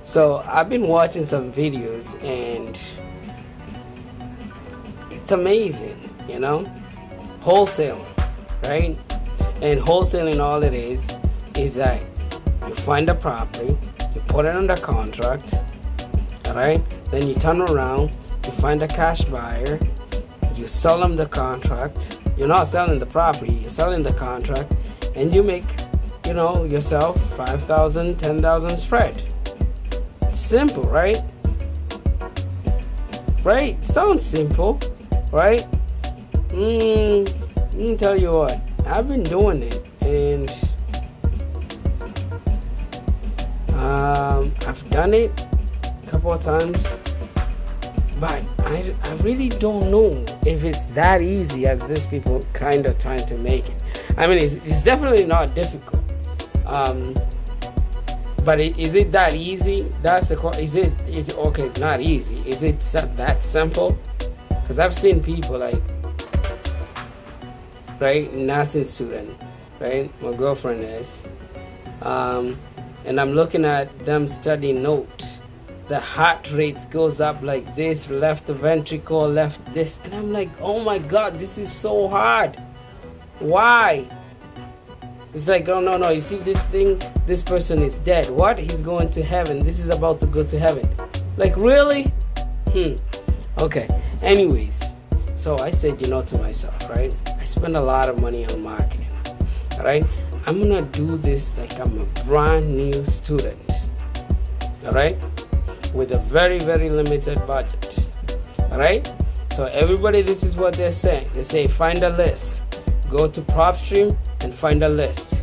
So I've been watching some videos and it's amazing, wholesaling, right? And wholesaling, all it is that you find a property, you put it under contract, all right? Then you turn around, you find a cash buyer, you sell them the contract. You're not selling the property, you're selling the contract, and you make, yourself 5,000, 10,000 spread. Simple, right? Right? Sounds simple, right? Let me tell you what, I've been doing it, and I've done it a couple of times, but I really don't know if it's that easy as these people kind of trying to make it. I mean, it's definitely not difficult. But is it that easy? That's the question. Is it okay? It's not easy. Is it that simple? Because I've seen people like, right, nursing student, right? My girlfriend is, and I'm looking at them study notes. The heart rate goes up like this, left ventricle, left this, and I'm like, oh my God, this is so hard. Why? It's like, oh no, you see this thing, this person is dead. What? He's going to heaven. This is about to go to heaven. Like, really? Okay. Anyways, so I said, to myself, right? I spend a lot of money on marketing. All right? I'm gonna do this like I'm a brand new student. All right? With a very, very limited budget. All right? So everybody, this is what they're saying. They say, find a list. Go to PropStream and find a list.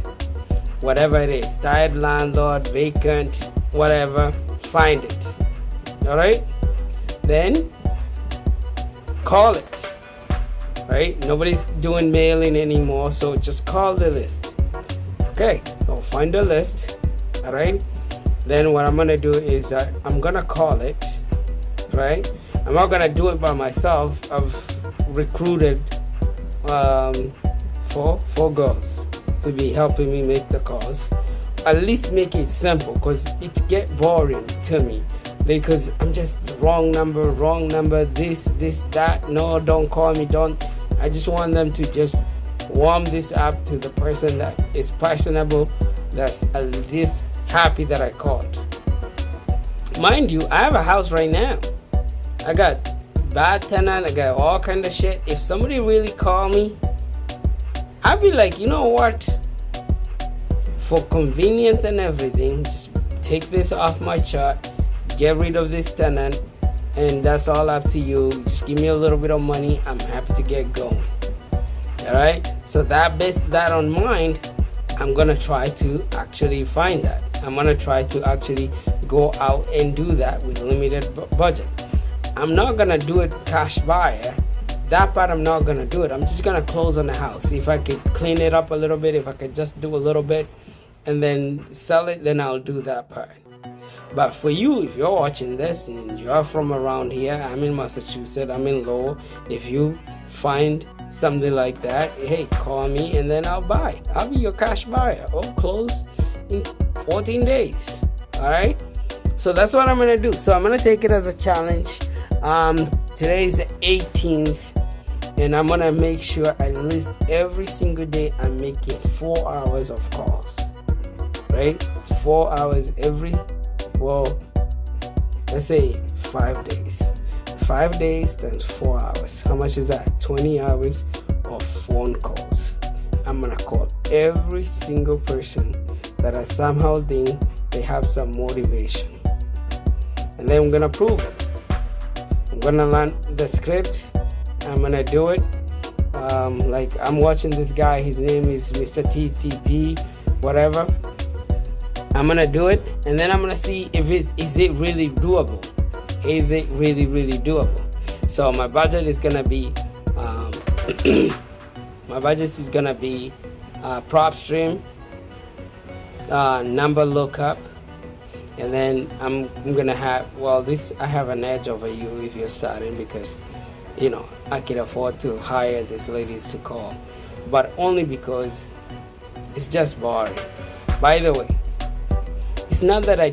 Whatever it is, tired landlord, vacant, whatever, find it. All right? Then call it. Right? Nobody's doing mailing anymore, so just call the list. Okay, so find the list. All right? Then what I'm gonna do is I'm gonna call it. Right? I'm not gonna do it by myself. I've recruited four girls to be helping me make the calls. At least make it simple, because it get boring to me, because I'm just wrong number, this, that. No, don't call me, don't. I just want them to just warm this up to the person that is personable, that's at least happy that I called. Mind you, I have a house right now. I got bad tenant, I got all kind of shit. If somebody really call me, I'd be like, you know what? For convenience and everything, just take this off my chart, get rid of this tenant, and that's all up to you. Just give me a little bit of money. I'm happy to get going. All right? So that based that on mind, I'm gonna try to actually find that. I'm gonna try to actually go out and do that with limited budget. I'm not gonna do it cash buyer. That part I'm not gonna do it. I'm just gonna close on the house. If I could clean it up a little bit, if I could just do a little bit and then sell it, then I'll do that part. But for you, if you're watching this and you're from around here, I'm in Massachusetts, I'm in Lowell. If you find something like that, hey, call me and then I'll buy it. I'll be your cash buyer. I'll close in 14 days. All right? So that's what I'm gonna do. So I'm gonna take it as a challenge. Today is the 18th, and I'm gonna make sure at least every single day I'm making 4 hours of calls. Right? 4 hours let's say 5 days. 5 days times 4 hours. How much is that? 20 hours of phone calls. I'm gonna call every single person that I somehow think they have some motivation. And then I'm gonna prove it. I'm gonna learn the script. I'm gonna do it. Like I'm watching this guy, his name is Mr. TTP, whatever. I'm gonna do it, and then I'm gonna see if is it really doable. Is it really doable? So my budget is gonna be PropStream, number lookup, and then I'm gonna have, I have an edge over you if you're starting, because I can afford to hire these ladies to call, but only because it's just boring. By the way, It's not that I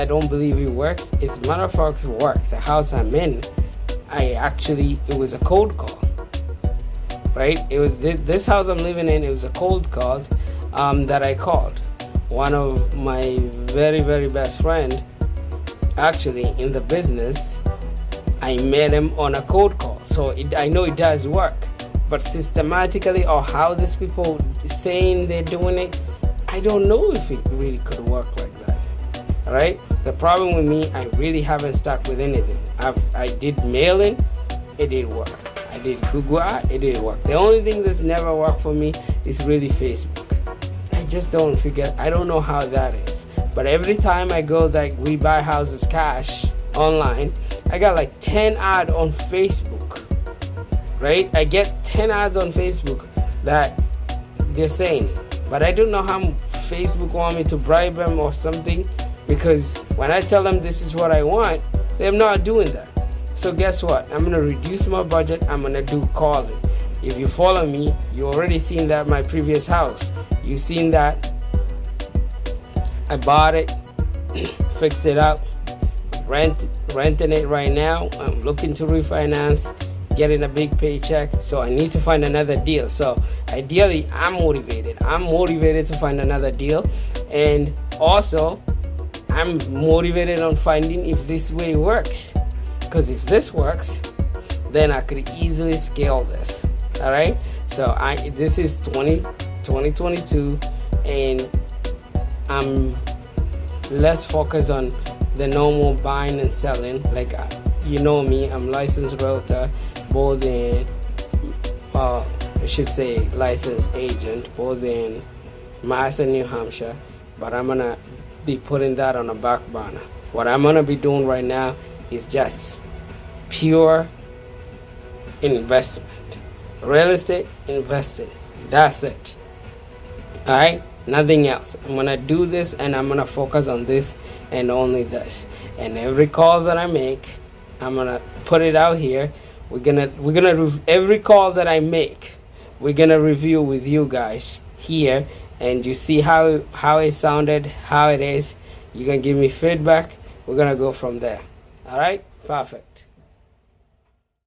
don't believe it works. It's a matter of fact, it worked. The house I'm in, it was a cold call, right? It was this house I'm living in. It was a cold call that I called. One of my very, very best friend, actually in the business, I met him on a cold call. So I know it does work, but systematically, or how these people saying they're doing it, I don't know if it really could work like that. All right. The problem with me, I really haven't stuck with anything. I did mailing, it didn't work. I did Google Ad, it didn't work. The only thing that's never worked for me is really Facebook. I just don't figure. I don't know how that is. But every time I go, like, we buy houses cash online, I got like 10 ads on Facebook, right? I get 10 ads on Facebook that they're saying, but I don't know how Facebook want me to bribe them or something, because when I tell them this is what I want, they're not doing that. So guess what? I'm gonna reduce my budget. I'm gonna do calling. If you follow me, you already seen that my previous house. You seen that I bought it, fixed it up, renting it right now. I'm looking to refinance, getting a big paycheck, so I need to find another deal. So ideally, I'm motivated to find another deal, and also I'm motivated on finding if this way works, because if this works, then I could easily scale this. All right, so this is 2022, and I'm less focused on the normal buying and selling. Like, you know me, I'm licensed realtor, both in I should say licensed agent, both in Mass and New Hampshire, but I'm gonna be putting that on a back burner. What I'm gonna be doing right now is just pure investment, real estate investing. That's it. All right, nothing else. I'm gonna do this, and I'm gonna focus on this and only this. And every call that I make, I'm gonna put it out here. We're gonna every call that I make, we're gonna review with you guys here, and you see how it sounded, how it is. You're gonna give me feedback. We're gonna go from there. All right, perfect.